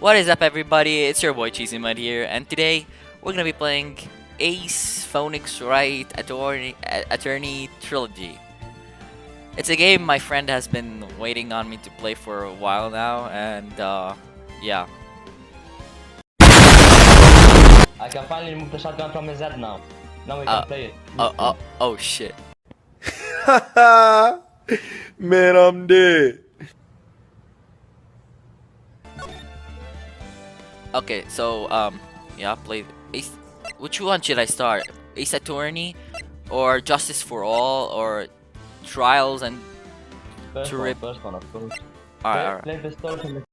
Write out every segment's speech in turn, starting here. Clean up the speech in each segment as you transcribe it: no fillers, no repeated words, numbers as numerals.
What is up, everybody? It's your boy Cheesymud here, and today we're gonna be playing Ace Phoenix Wright Attorney Trilogy. It's a game my friend has been waiting on me to play for a while now, and yeah. I can finally remove the shotgun from his head now. Now we Uh, can play it. Oh shit. Man, I'm dead. Okay, so yeah, play Ace. Which one should I start? Ace Attorney, or Justice for All, or Trials and First rip. one, of course. Alright. Play the story from the...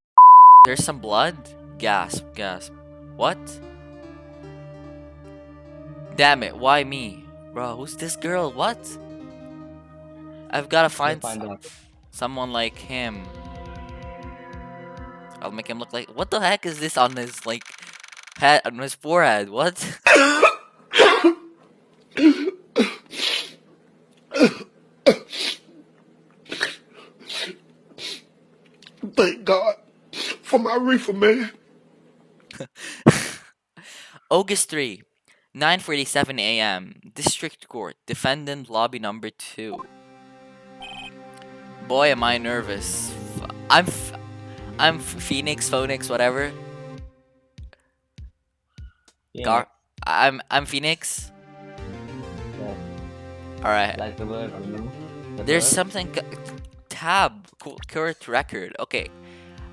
There's some blood? Gasp, gasp. What? Damn it, why me? Bro, who's this girl? What? I've gotta find out. someone like him. I'll make him look like... What the heck is this on his, like, head, on his forehead? What? Thank God for my reefer, man. August 3, 9:47 a.m. District Court, Defendant Lobby number 2. Boy, am I nervous. I'm Phoenix, whatever. Yeah. I'm Phoenix. Yeah. Alright. Like the word, you know? There's something... Tab. Current record. Okay.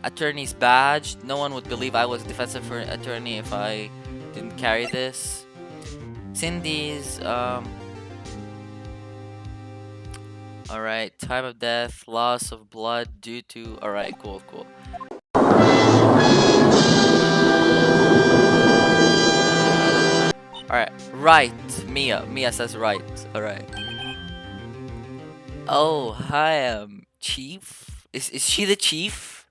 Attorney's badge. No one would believe I was defensive for an attorney if I didn't carry this. Cindy's, alright. Time of death. Loss of blood due to... Alright, cool. Alright. Right. Mia says right. Alright. Oh, hi, Chief? Is she the chief?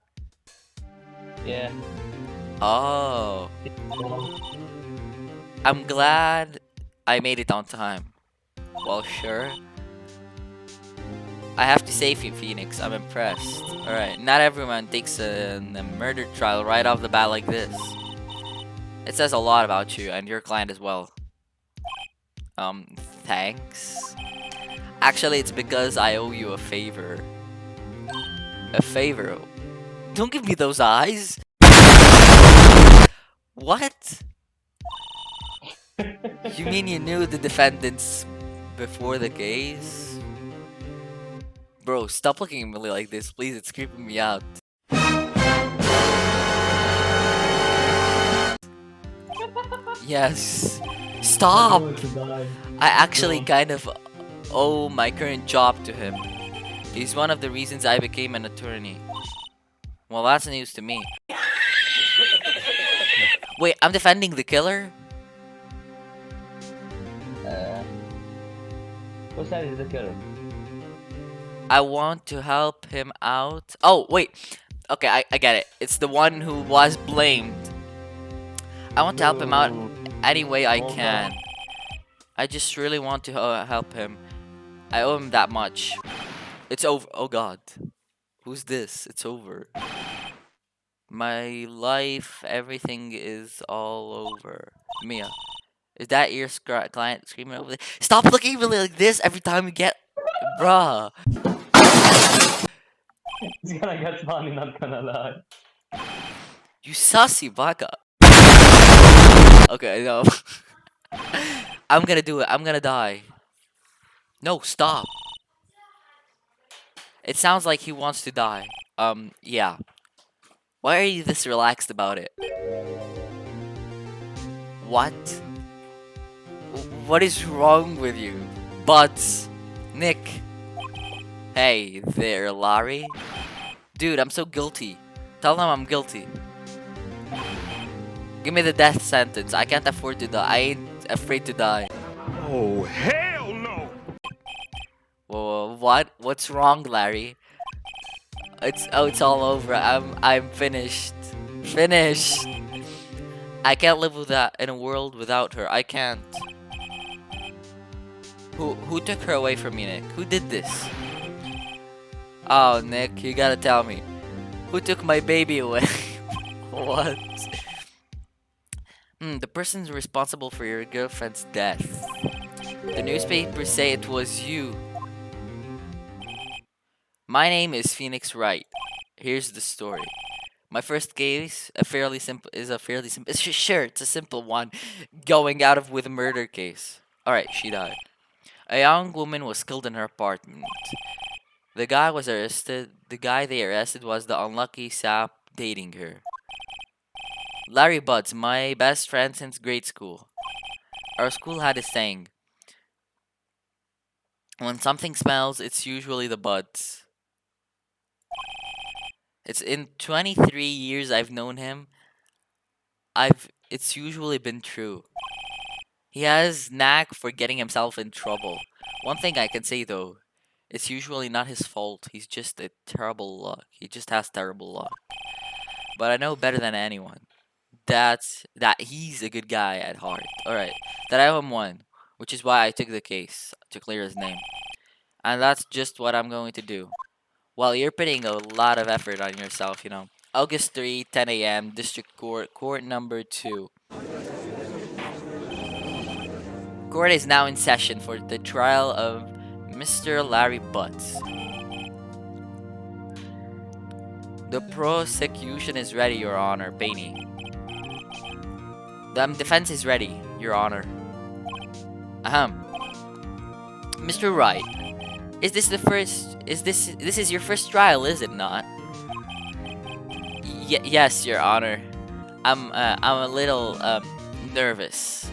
Yeah. Oh. I'm glad I made it on time. Well, sure. I have to say, Phoenix, I'm impressed. Alright, not everyone takes a murder trial right off the bat like this. It says a lot about you and your client as well. Thanks. Actually, it's because I owe you a favor. A favor? Don't give me those eyes! What? You mean you knew the defendants before the case? Bro, stop looking at me like this, please. It's creeping me out. Yes. Stop! I actually kind of owe my current job to him. He's one of the reasons I became an attorney. Well, that's news to me. Wait, I'm defending the killer? What side is the killer? I want to help him out. Oh, wait. Okay, I get it. It's the one who was blamed. I want to help him out any way I can. I just really want to help him. I owe him that much. It's over. Oh god. Who's this? It's over. My life, everything is all over. Mia. Is that your client screaming over there? Stop looking at me like this every time you get... Bruh. He's gonna get funny, not gonna lie. You sussy baka. Okay, no. I'm gonna do it. I'm gonna die. No, stop. It sounds like he wants to die. Yeah. Why are you this relaxed about it? What? What is wrong with you? Butts. Nick. Hey there, Larry. Dude, I'm so guilty. Tell them I'm guilty. Give me the death sentence. I can't afford to die. I ain't afraid to die. Oh, hell no! Whoa, what? What's wrong, Larry? It's all over. I'm finished. Finished. I can't live with that in a world without her. I can't. Who took her away from me, Nick? Who did this? Oh, Nick, you gotta tell me. Who took my baby away? What? The person's responsible for your girlfriend's death. The newspapers say it was you. My name is Phoenix Wright. Here's the story. My first case, a fairly simple, sure, it's a simple one, going out of with a murder case. Alright, she died. A young woman was killed in her apartment. The guy was arrested. The guy they arrested was the unlucky sap dating her. Larry Buds, my best friend since grade school. Our school had a saying. When something smells, it's usually the buds. It's in 23 years I've known him. It's usually been true. He has knack for getting himself in trouble. One thing I can say though, it's usually not his fault. He's just a terrible luck. He just has terrible luck. But I know better than anyone. That he's a good guy at heart. Alright. That I owe him one. Which is why I took the case to clear his name. And that's just what I'm going to do. Well, you're putting a lot of effort on yourself, you know. August 3, 10 a.m., District Court, Court number 2. Court is now in session for the trial of Mr. Larry Butts. The prosecution is ready, Your Honor, Payne. The defense is ready, Your Honor. Mr. Wright, is this the first? This is your first trial, is it not? Yes, Your Honor. I'm a little nervous.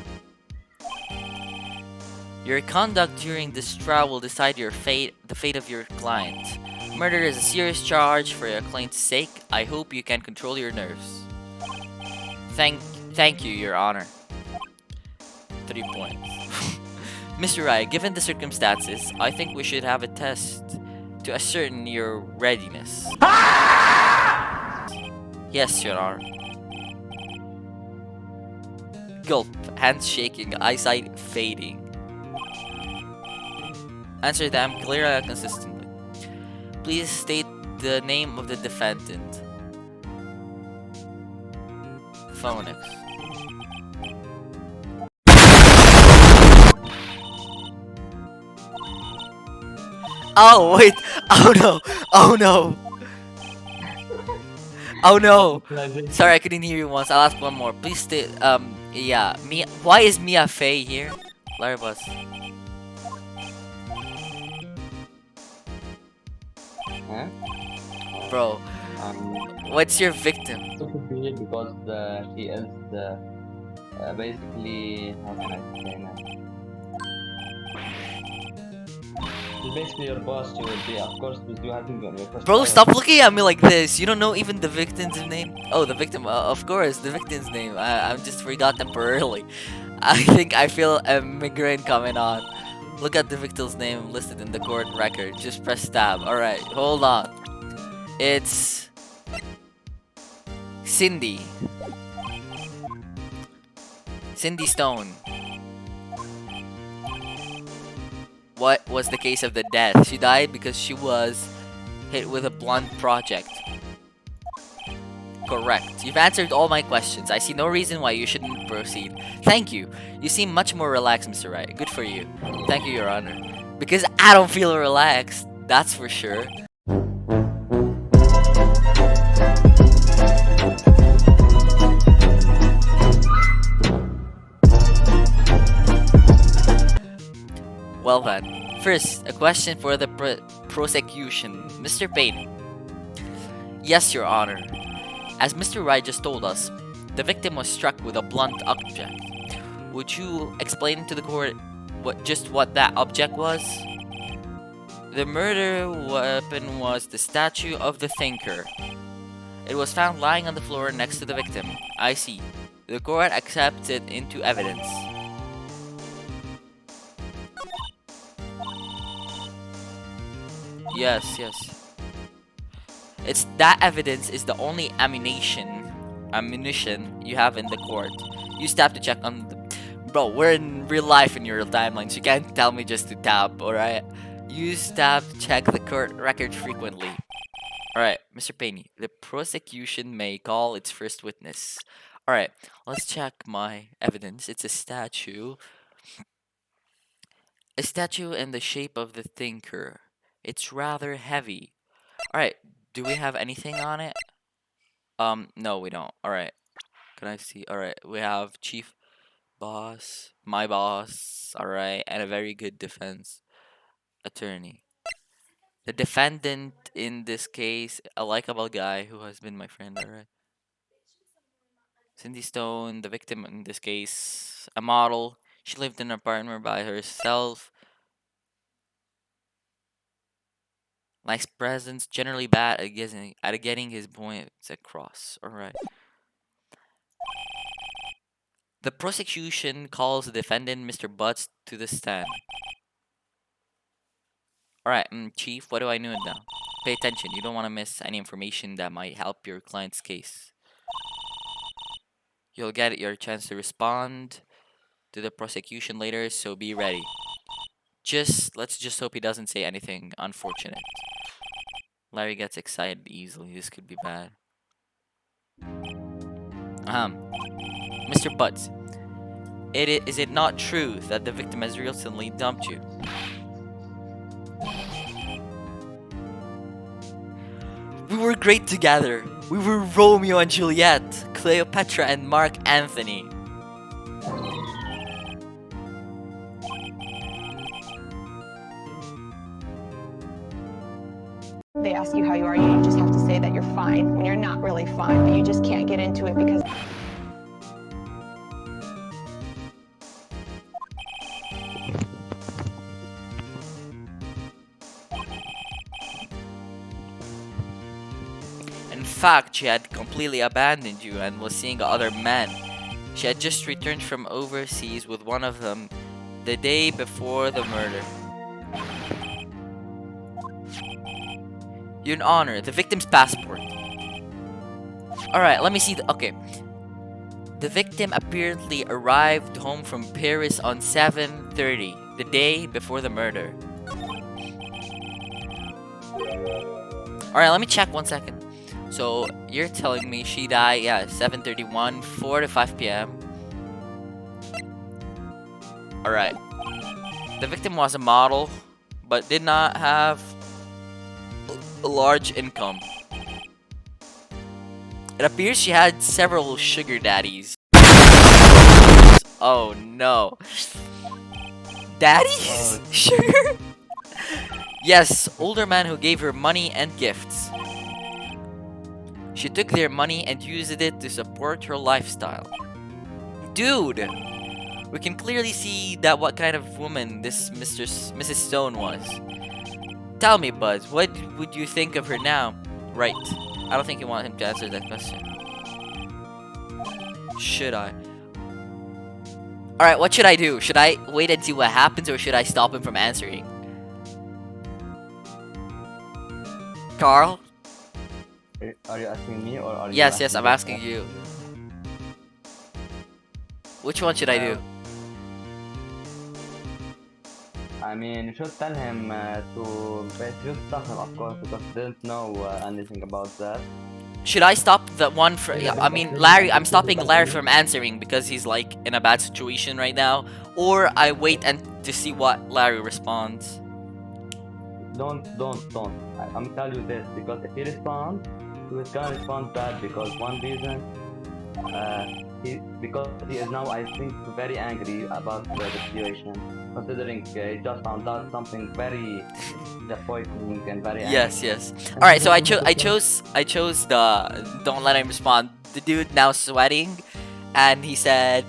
Your conduct during this trial will decide the fate of your client. Murder is a serious charge. For your client's sake, I hope you can control your nerves. Thank you, Your Honor. 3 points. Mr. Wright, given the circumstances, I think we should have a test to ascertain your readiness. Yes, Your Honor. Gulp, hands shaking, eyesight fading. Answer them clearly and consistently. Please state the name of the defendant. Phonics. Oh wait! Oh no! Oh no! Oh no! Sorry, I couldn't hear you once. I'll ask one more. Please state. Yeah. Mia. Why is Mia Fey here? Larry Bus. Huh? Bro, what's your victim? It could be because she is basically, how can I say now? She's basically your boss. She will be, of course, with you having your first Bro, trial. stop looking at me like this. You don't know even the victim's name? Oh, the victim. Of course, the victim's name. I just forgot temporarily. I think I feel a migraine coming on. Look at the victim's name listed in the court record. Just press tab. Alright, hold on. It's Cindy. Cindy Stone. What was the case of the death? She died because she was hit with a blunt project. Correct. You've answered all my questions. I see no reason why you shouldn't proceed. Thank you. You seem much more relaxed, Mr. Wright. Good for you. Thank you, Your Honor. Because I don't feel relaxed. That's for sure. Well then, first, a question for the prosecution. Mr. Payne. Yes, Your Honor. As Mr. Wright just told us, the victim was struck with a blunt object. Would you explain to the court what that object was? The murder weapon was the statue of the thinker. It was found lying on the floor next to the victim. I see. The court accepts it into evidence. Yes. It's that evidence is the only ammunition you have in the court. You have to check on the... Bro, we're in real life in your timelines. You can't tell me just to tap, alright? You have to check the court record frequently. Alright, Mr. Payne, the prosecution may call its first witness. Alright, let's check my evidence. It's a statue. A statue in the shape of the thinker. It's rather heavy. Alright, do we have anything on it? No, we don't. Alright, can I see? Alright, we have chief boss, my boss, alright, and a very good defense attorney. The defendant in this case, a likable guy who has been my friend, alright. Cindy Stone, the victim in this case, a model. She lived in an apartment by herself. Nice presence, generally bad at getting his points across. Alright. The prosecution calls the defendant, Mr. Butts, to the stand. Alright, Chief, what do I know now? Pay attention, you don't want to miss any information that might help your client's case. You'll get your chance to respond to the prosecution later, so be ready. Let's just hope he doesn't say anything unfortunate. Larry gets excited easily, this could be bad. Mr. Butts, is it not true that the victim has recently dumped you? We were great together. We were Romeo and Juliet, Cleopatra and Mark Anthony. They ask you how you are, you just have to say that you're fine when you're not really fine, but you just can't get into it because In fact, she had completely abandoned you and was seeing other men. She had just returned from overseas with one of them the day before the murder. Your Honor, the victim's passport. Alright, let me see okay. The victim apparently arrived home from Paris on 7:30, the day before the murder. Alright, let me check 1 second. So, you're telling me she died, 7:31, 4 to 5 p.m. Alright. The victim was a model, but did not have a large income. It appears she had several sugar daddies. Oh no. Daddies? Sugar? Yes, older men who gave her money and gifts. She took their money and used it to support her lifestyle. Dude! We can clearly see that what kind of woman this Mrs. Stone was. Tell me, Buzz, what would you think of her now? Right. I don't think you want him to answer that question. Should I? Alright, what should I do? Should I wait and see what happens, or should I stop him from answering? Carl? Are you asking me or are you Yes, asking I'm the- asking you. Which one should I do? I mean, you should tell him you should stop him, of course, because he didn't know anything about that. Should I stop the one for? Yeah, I mean, Larry. I'm stopping Larry from answering because he's like in a bad situation right now. Or I wait and to see what Larry responds. Don't. I'm telling you this because if he responds, he was gonna respond bad because one reason, because he is now, I think, very angry about the situation, considering he just found out something very disappointing and very angry. Yes. All right. So I chose the don't let him respond. The dude now sweating, and he said,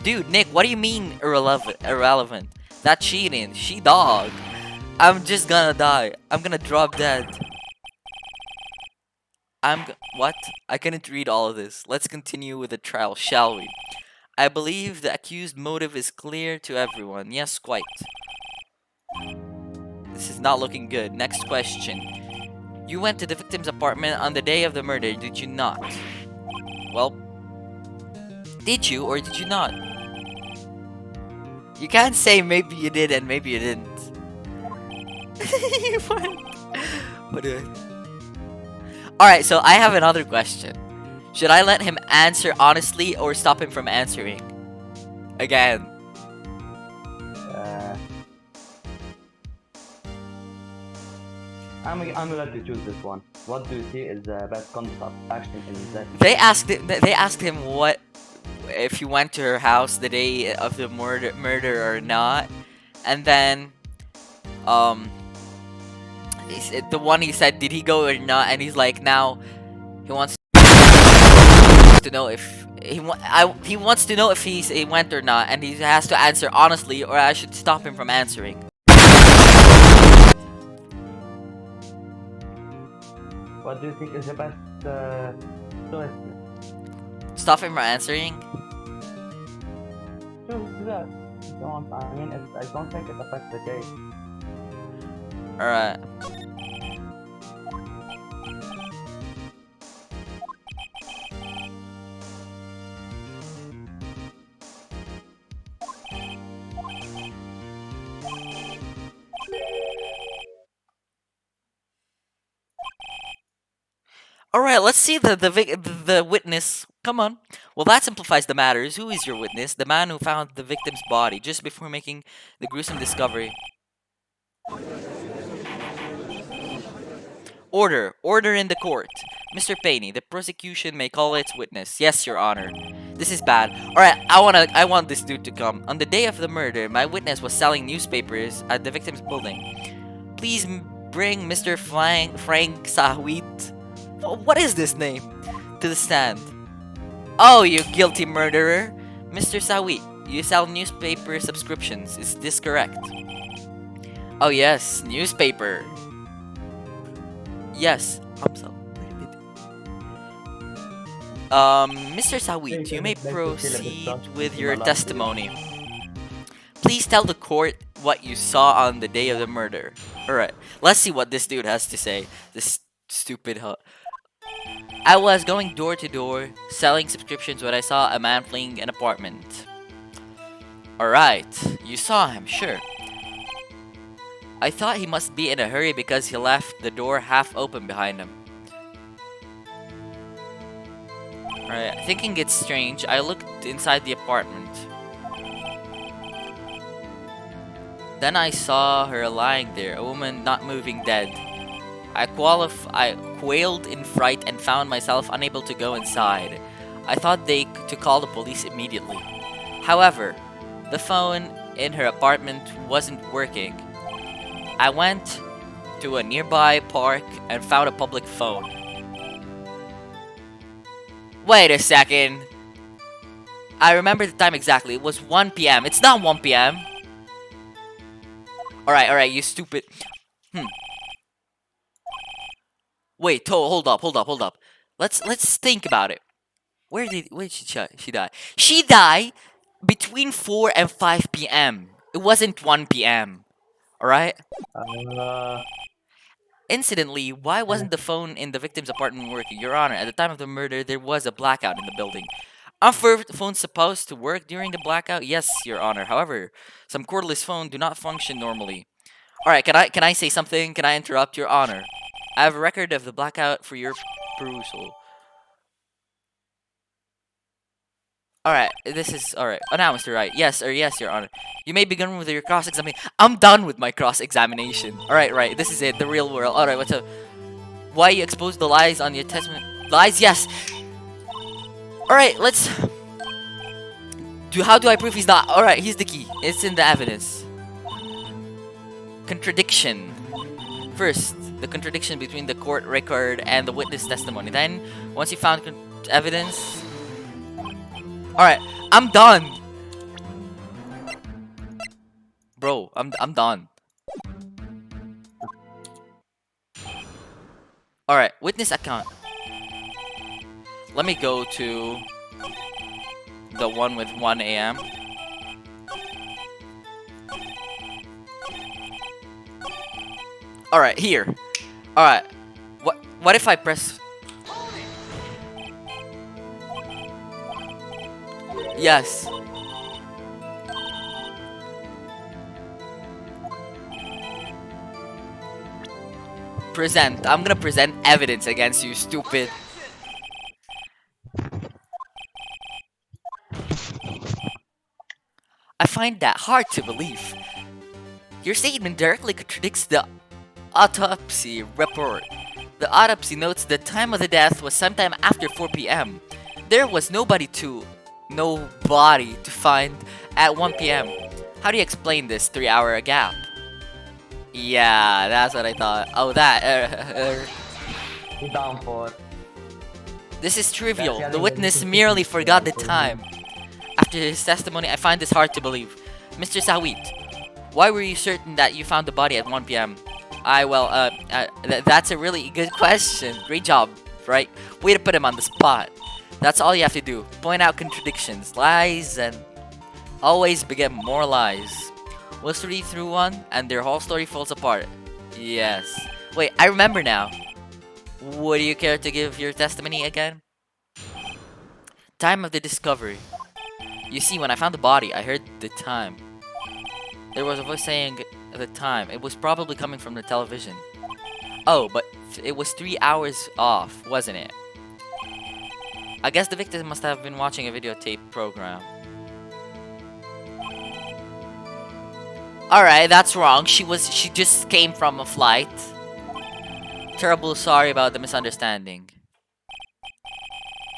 "Dude, Nick, what do you mean irrelevant? That's cheating. She dog. I'm just gonna die. I'm gonna drop dead." What? I couldn't read all of this. Let's continue with the trial, shall we? I believe the accused motive is clear to everyone. Yes, quite. This is not looking good. Next question. You went to the victim's apartment on the day of the murder, did you not? Well, did you or did you not? You can't say maybe you did and maybe you didn't. What? Alright, so I have another question. Should I let him answer honestly or stop him from answering? Again. I'm gonna let you choose this one. What do you see is the best concept action in that? They asked him what if he went to her house the day of the murder or not, and then um the one he said did he go or not, and he's like now he wants to know if he wants to know if he went or not, and he has to answer honestly or I should stop him from answering. What do you think is the best choice? Stop him from answering? Choose that. Don't. I mean, I don't think it affects the case. Alright. Alright, let's see the witness. Come on. Well, that simplifies the matters. Who is your witness? The man who found the victim's body just before making the gruesome discovery. Order. Order in the court. Mr. Payne, the prosecution may call its witness. Yes, Your Honor. This is bad. Alright, I want this dude to come. On the day of the murder, my witness was selling newspapers at the victim's building. Please bring Mr. Frank Sahwit. What is this name? To the stand. Oh, you guilty murderer. Mr. Sahwit, you sell newspaper subscriptions. Is this correct? Oh yes, newspaper. Yes. Mr. Sawit, you may proceed with your testimony. Please tell the court what you saw on the day of the murder. Alright, let's see what this dude has to say. This stupid I was going door to door, selling subscriptions when I saw a man fleeing an apartment. Alright, you saw him, sure. I thought he must be in a hurry because he left the door half open behind him. Alright, thinking it's strange, I looked inside the apartment. Then I saw her lying there, a woman not moving, dead. I quailed in fright and found myself unable to go inside. I thought to call the police immediately. However, the phone in her apartment wasn't working. I went to a nearby park and found a public phone. Wait a second. I remember the time exactly. It was 1 p.m. It's not 1 p.m. Alright, you stupid. Wait, hold up. Let's think about it. Where did she die? She died between 4 and 5 p.m. It wasn't 1 p.m. Alright? Incidentally, why wasn't the phone in the victim's apartment working? Your Honor, at the time of the murder, there was a blackout in the building. Are phones supposed to work during the blackout? Yes, Your Honor. However, some cordless phones do not function normally. Alright, can I say something? Can I interrupt, Your Honor? I have a record of the blackout for your perusal. Alright, this is alright. Oh, now, Mr. Wright. Yes, Your Honor. You may begin with your cross-examination. I'm done with my cross-examination. Alright, right. This is it. The real world. Alright, what's up? Why you exposed the lies on your testament? Lies? Yes. Alright, let's... How do I prove he's not? Alright, here's the key. It's in the evidence. Contradiction. First, the contradiction between the court record and the witness testimony. Then, once you found evidence... Alright, I'm done. Bro, I'm done. Alright, witness account. Let me go to the one with 1 a.m. Alright, here. Alright. What if I press... Yes. Present. I'm gonna present evidence against you, stupid. I find that hard to believe. Your statement directly contradicts the autopsy report. The autopsy notes the time of the death was sometime after 4 p.m. There was no body to find at 1 p.m. How do you explain this 3-hour gap? Yeah, that's what I thought. Oh, You're down for. This is trivial. That's The the witness other merely thing. forgot the time. After his testimony, I find this hard to believe. Mr. Sawit, why were you certain that you found the body at 1 p.m.? That's a really good question. Great job, right? Way to put him on the spot. That's all you have to do. Point out contradictions, lies, and always beget more lies. Let's read through one, and their whole story falls apart. Yes. Wait, I remember now. Would you care to give your testimony again? Time of the discovery. You see, when I found the body, I heard the time. There was a voice saying the time. It was probably coming from the television. Oh, but it was 3 hours off, wasn't it? I guess the victim must have been watching a videotape program. Alright, that's wrong. She just came from a flight. Terrible sorry about the misunderstanding.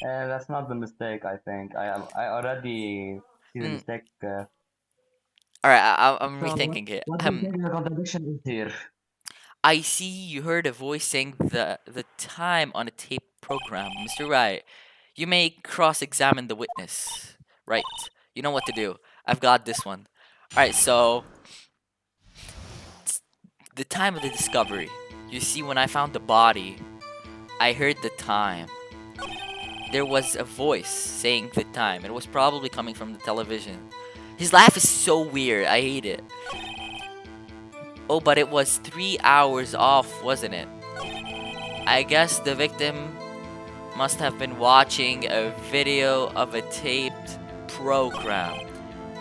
That's not the mistake, I think. I already see the mistake. Alright, I'm rethinking it. What do you think the contradiction is here? I see you heard a voice saying the time on a tape program. Mr. Wright, you may cross-examine the witness. Right. You know what to do. I've got this one. Alright, so the time of the discovery. You see, when I found the body, I heard the time. There was a voice saying the time. It was probably coming from the television. His laugh is so weird. I hate it. Oh, but it was 3 hours off, wasn't it? I guess the victim must have been watching a video of a taped program.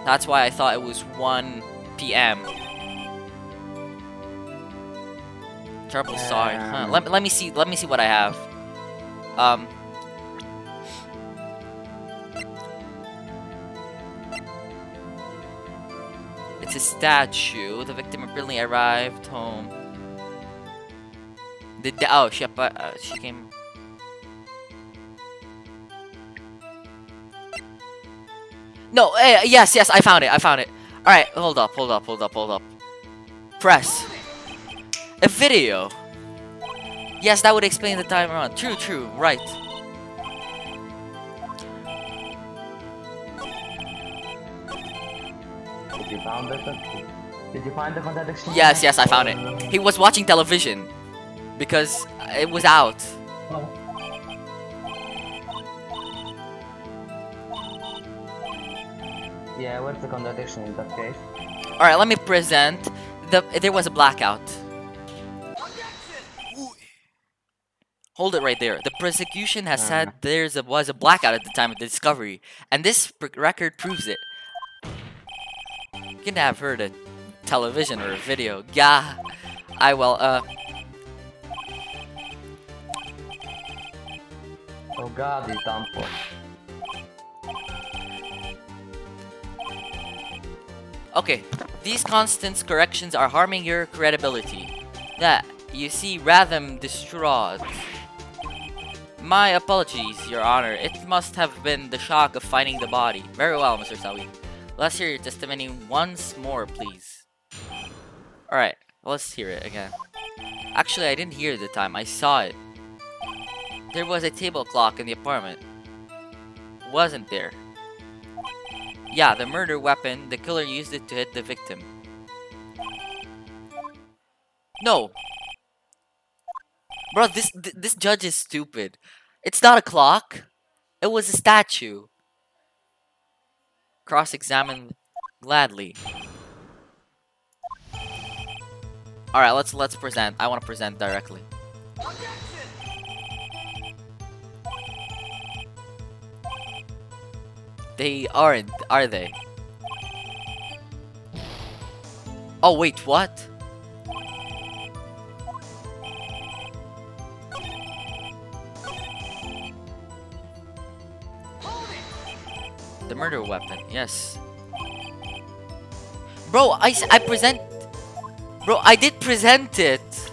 That's why I thought it was 1 p.m. Terrible sorry. Huh. Let me see what I have. It's a statue. The victim apparently arrived home. She came. No, yes, I found it. Alright, hold up. Press. A video. Yes, that would explain the time around. True, right. Did you find it? Did you find the contradiction? Yes, I found it. He was watching television because it was out. Yeah, what's the contradiction in that case? Alright, let me present. There was a blackout. Hold it right there. The prosecution has said was a blackout at the time of the discovery, and this record proves it. You can have heard a television or a video. Yeah, Oh god, he's done for. Okay, these constant corrections are harming your credibility. That, you see, rather distraught. My apologies, Your Honor. It must have been the shock of finding the body. Very well, Mr. Sawi. Let's hear your testimony once more, please. Alright, let's hear it again. Actually, I didn't hear the time. I saw it. There was a table clock in the apartment. Wasn't there? Yeah, the murder weapon, the killer used it to hit the victim. No! Bro, this judge is stupid. It's not a clock. It was a statue. Cross-examine gladly. Alright, let's present. I want to present directly. They aren't, are they? Oh wait, what? The murder weapon, yes. Bro, Bro, I did present it.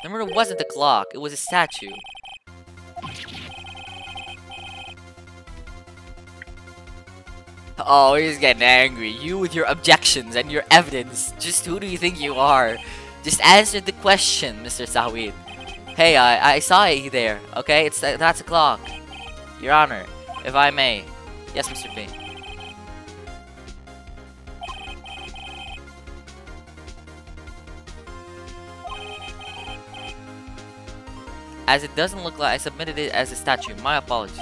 The murder wasn't a clock, it was a statue. Oh, he's getting angry. You with your objections and your evidence. Just who do you think you are? Just answer the question, Mr. Sawid. Hey, I saw it there. Okay, that's a clock. Your Honor, if I may. Yes, Mr. P. As it doesn't look like I submitted it as a statue. My apologies.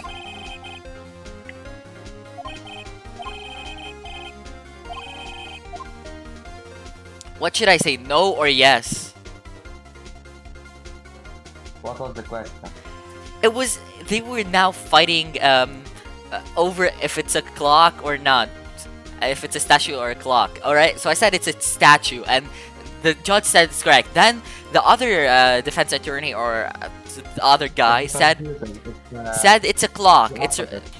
What should I say? No or yes? What was the question? It was they were now fighting over if it's a clock or not. If it's a statue or a clock. Alright? So I said it's a statue and the judge said it's correct. Then the other defense attorney or the other guy said it's a clock.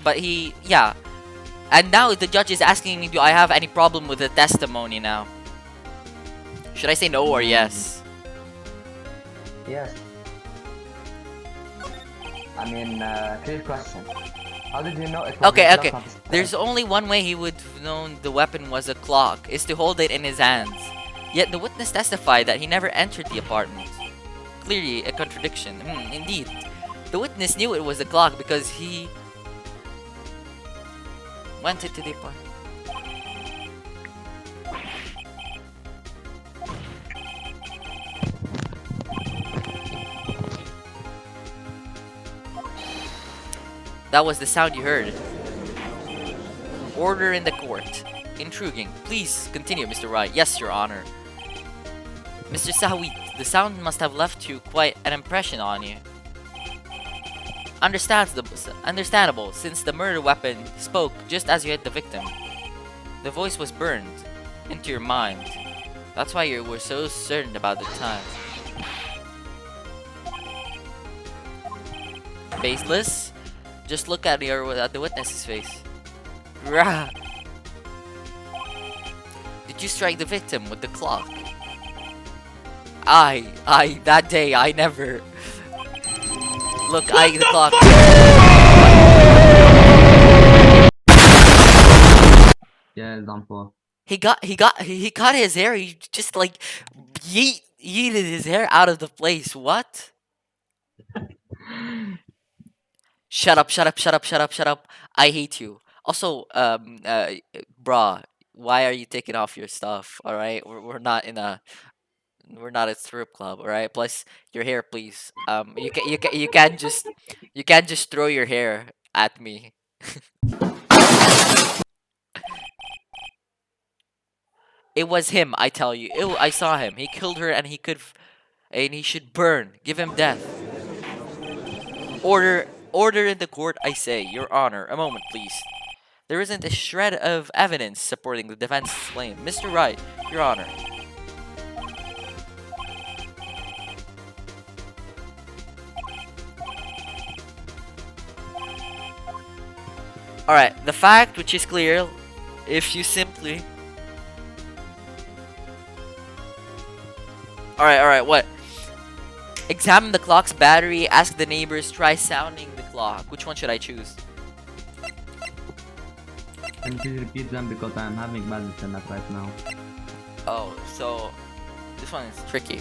But he yeah. And now the judge is asking me, do I have any problem with the testimony now? Should I say no or yes? Yes. I mean, clear question. How did you know it was Okay, a okay. clock of the There's only one way he would have known the weapon was a clock, is to hold it in his hands. Yet the witness testified that he never entered the apartment. Clearly a contradiction. Indeed. The witness knew it was a clock because he went into the apartment. That was the sound you heard. Order in the court. Intriguing. Please continue, Mr. Wright. Yes, Your Honor. Mr. Sahwit, the sound must have left you quite an impression on you. Understandable, since the murder weapon spoke just as you hit the victim. The voice was burned into your mind. That's why you were so certain about the time. Faceless? Just look at the witness's face. Rah! Did you strike the victim with the clock? That day, I never. Look, the clock. Yeah, it's done for. He cut his hair. He just like yeeted his hair out of the place. What? Shut up, shut up, shut up, shut up, shut up. I hate you. Also, brah, why are you taking off your stuff? Alright? We're not in a strip club, alright? Plus your hair, please. You can't just throw your hair at me. It was him, I tell you. I saw him. He killed her and he should burn. Give him death. Order in the court, I say, Your Honor. A moment, please. There isn't a shred of evidence supporting the defense's claim. Mr. Wright, Your Honor. Alright, the fact which is clear, if you simply... Alright, what? Examine the clock's battery, ask the neighbors, try sounding the clock. Which one should I choose? Can you please repeat them because I'm having bad internet right now. Oh, so this one is tricky.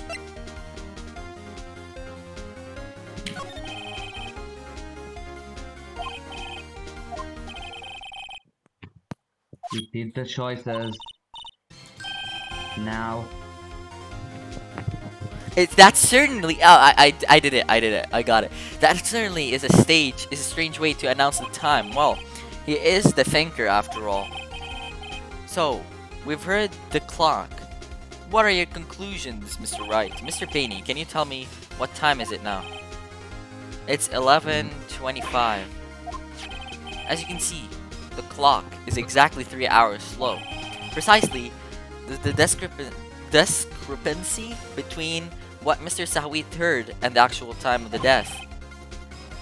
Repeat the choices. Now. That certainly. Oh, I did it. I got it. That certainly is a strange way to announce the time. Well, he is the thinker after all. So, we've heard the clock. What are your conclusions, Mr. Wright? Mr. Payne, can you tell me what time is it now? It's 11:25. As you can see, the clock is exactly 3 hours slow. Precisely, the discrepancy between what Mr. Sahwit heard and the actual time of the death.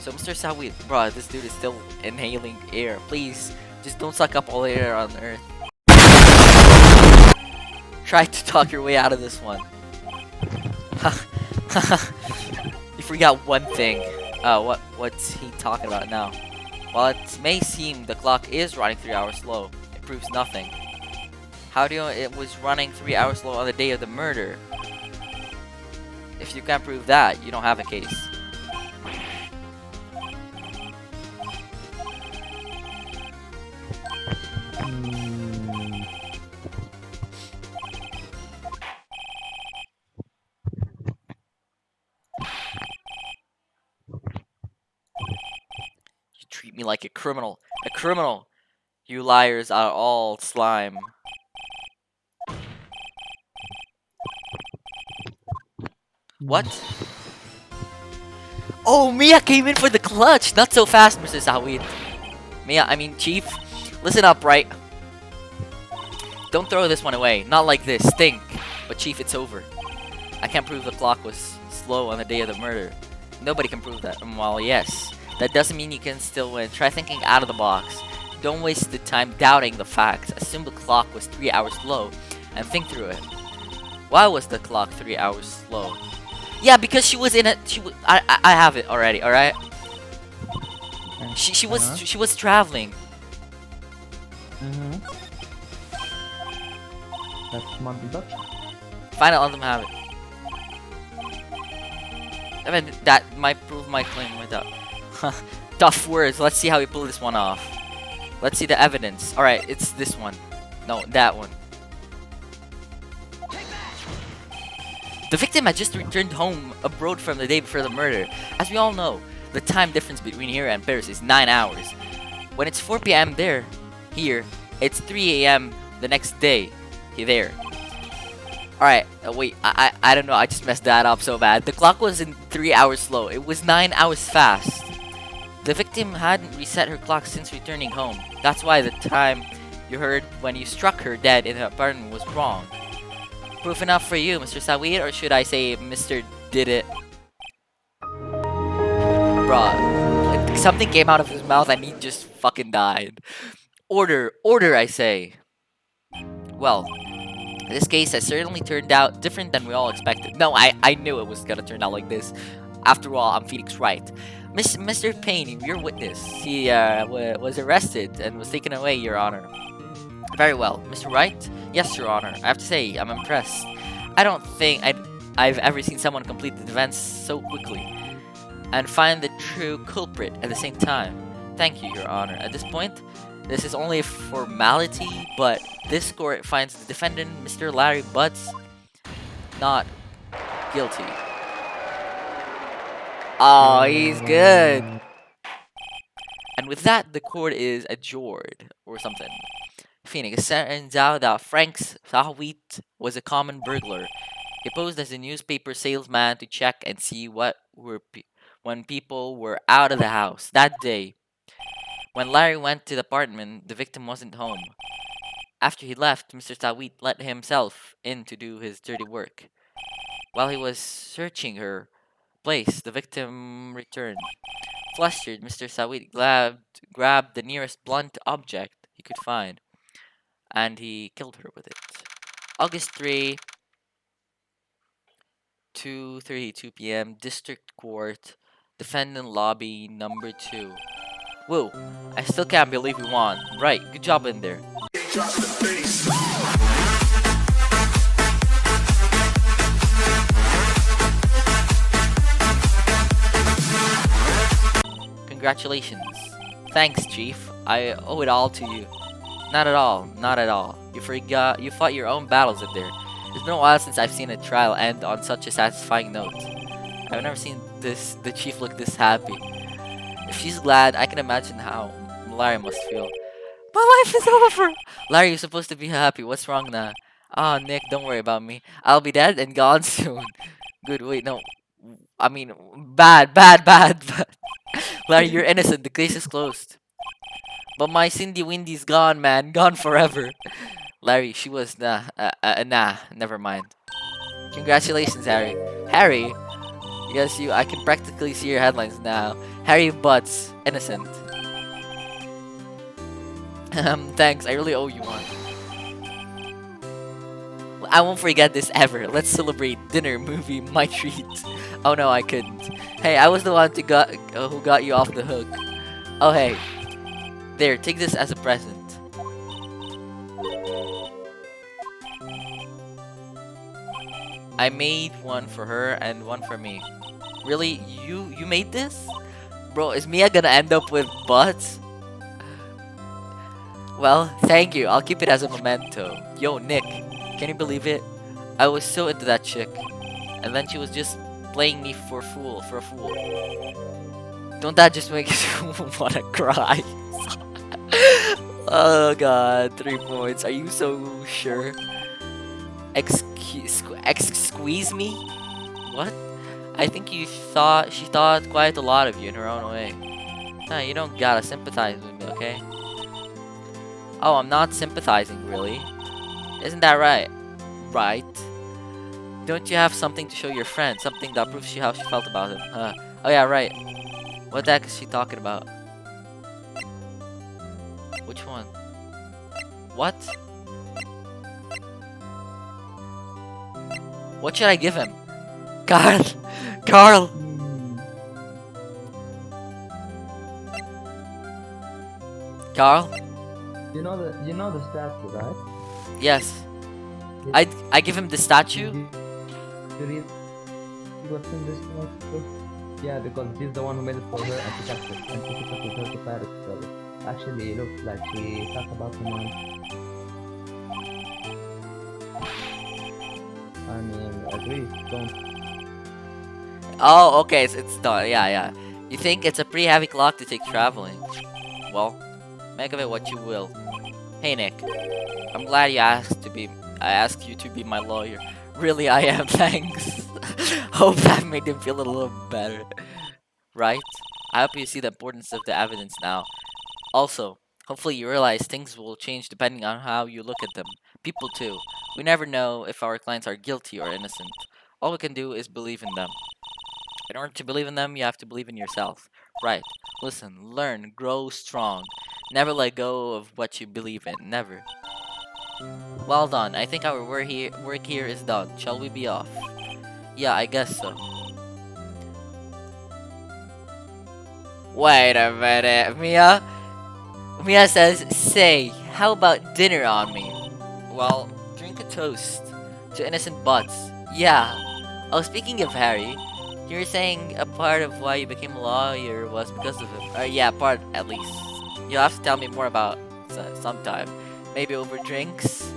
So, Mr. Sawi, bro, this dude is still inhaling air. Please, just don't suck up all the air on Earth. Try to talk your way out of this one. You forgot one thing. What's he talking about now? While it may seem the clock is running 3 hours slow, it proves nothing. How do you know it was running 3 hours slow on the day of the murder? If you can't prove that, you don't have a case. You treat me like a criminal. A criminal! You liars are all slime. What? Oh, Mia came in for the clutch! Not so fast, Mr. Sawid. Chief. Listen up, right? Don't throw this one away. Not like this. Stink. But Chief, it's over. I can't prove the clock was slow on the day of the murder. Nobody can prove that. Well, yes. That doesn't mean you can still win. Try thinking out of the box. Don't waste the time doubting the facts. Assume the clock was 3 hours slow and think through it. Why was the clock 3 hours slow? Yeah, because she was in a I have it already, alright? She was traveling. That's my deduction. Fine, I'll let them have it. I mean, that might prove my claim without tough words. Let's see how we pull this one off. Let's see the evidence. Alright, it's this one. No, that one. The victim had just returned home abroad from the day before the murder. As we all know, the time difference between here and Paris is 9 hours. When it's 4 p.m. here, it's 3 a.m. the next day. There. Alright, wait, I don't know, I just messed that up so bad. The clock wasn't 3 hours slow, it was 9 hours fast. The victim hadn't reset her clock since returning home. That's why the time you heard when you struck her dead in her apartment was wrong. Proof enough for you, Mr. Sawir, or should I say Mr. Did It? Bruh, something came out of his mouth and he just fucking died. Order, I say. Well, this case has certainly turned out different than we all expected. No, I knew it was gonna turn out like this. After all, I'm Phoenix Wright. Mr. Payne, your witness. He was arrested and was taken away, Your Honor. Very well. Mr. Wright? Yes, Your Honor. I have to say, I'm impressed. I don't think I've ever seen someone complete the defense so quickly and find the true culprit at the same time. Thank you, Your Honor. At this point, this is only a formality, but this court finds the defendant, Mr. Larry Butts, not guilty. Oh, he's good. And with that, the court is adjourned, or something. Phoenix, it turns out that Frank Sahwit was a common burglar. He posed as a newspaper salesman to check and see when people were out of the house. That day, when Larry went to the apartment, the victim wasn't home. After he left, Mr. Sawit let himself in to do his dirty work. While he was searching her place, the victim returned. Flustered, Mr. Sawit grabbed the nearest blunt object he could find, and he killed her with it. August 3, 2:32 p.m. District Court, Defendant Lobby number 2. Whoa, I still can't believe we won. Right, good job in there. Congratulations. Thanks, Chief. I owe it all to you. Not at all, not at all. You fought your own battles in there. It's been a while since I've seen a trial end on such a satisfying note. I've never seen the Chief look this happy. If she's glad, I can imagine how Larry must feel. My life is over! Larry, you're supposed to be happy. What's wrong now? Ah, Nick, don't worry about me. I'll be dead and gone soon. Good, wait, no. I mean, bad. Larry, you're innocent. The case is closed. But my Cindy Windy's gone, man. Gone forever. Larry, she was nah, never mind. Congratulations, Harry. Harry? Yes, I can practically see your headlines now. Harry Butts, innocent. Thanks, I really owe you one. I won't forget this ever. Let's celebrate dinner, movie, my treat. Oh no, I couldn't. Hey, I was the one who got you off the hook. Oh hey, there, take this as a present. I made one for her and one for me. Really? You made this? Bro, is Mia gonna end up with butts? Well, thank you. I'll keep it as a memento. Yo, Nick, can you believe it? I was so into that chick. And then she was just playing me for a fool. Don't that just make you wanna cry? Oh god, 3 points. Are you so sure? Squeeze me? What? I think she thought quite a lot of you in her own way. Nah, you don't gotta sympathize with me, okay? Oh, I'm not sympathizing, really. Isn't that right? Right? Don't you have something to show your friend? Something that proves how she felt about him? Oh yeah, right. What the heck is she talking about? Which one? What? What should I give him? Carl! Carl! Carl? You know the statue, right? Yes. I give him the statue? You read what's in this notebook? Yeah, because he's the one who made it for her and she kept it. And she took it with her to Paris. So actually, it looks like she talked about him on. I mean, agree. Don't. Oh, okay, it's done. Yeah. You think it's a pretty heavy clock to take traveling? Well, make of it what you will. Hey Nick, I'm glad I asked you to be my lawyer. Really, I am. Thanks. Hope that made him feel a little better. Right? I hope you see the importance of the evidence now. Also, hopefully you realize things will change depending on how you look at them. People too. We never know if our clients are guilty or innocent. All we can do is believe in them. In order to believe in them, you have to believe in yourself. Right. Listen, learn, grow strong. Never let go of what you believe in. Never. Well done. I think our work here is done. Shall we be off? Yeah, I guess so. Wait a minute, Mia? Mia says, say, how about dinner on me? Well, drink a toast to innocent butts. Yeah. Oh, speaking of Harry, you were saying a part of why you became a lawyer was because of him. Yeah, part at least. You'll have to tell me more about sometime. Maybe over drinks.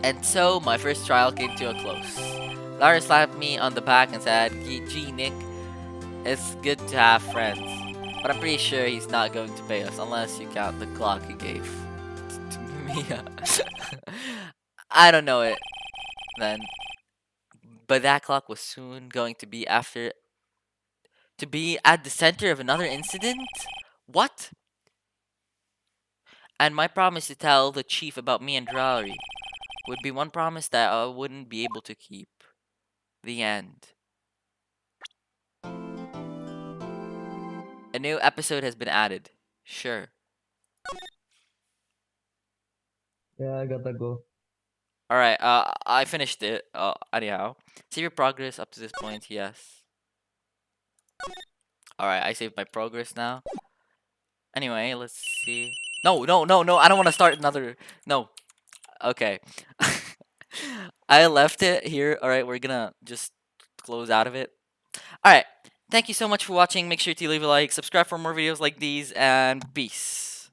And so, my first trial came to a close. Lara slapped me on the back and said, Gee, Nick, it's good to have friends. But I'm pretty sure he's not going to pay us unless you count the clock he gave to Mia. I don't know it then. But that clock was soon going to be at the center of another incident? What? And my promise to tell the chief about me and Drowry would be one promise that I wouldn't be able to keep. The end. A new episode has been added. Sure. Yeah, I gotta go. Alright, I finished it. Anyhow. Save your progress up to this point, yes. Alright, I saved my progress now. Anyway, let's see. No, I don't want to start another. No. Okay. I left it here. Alright, we're gonna just close out of it. Alright. Thank you so much for watching. Make sure to leave a like, subscribe for more videos like these, and peace.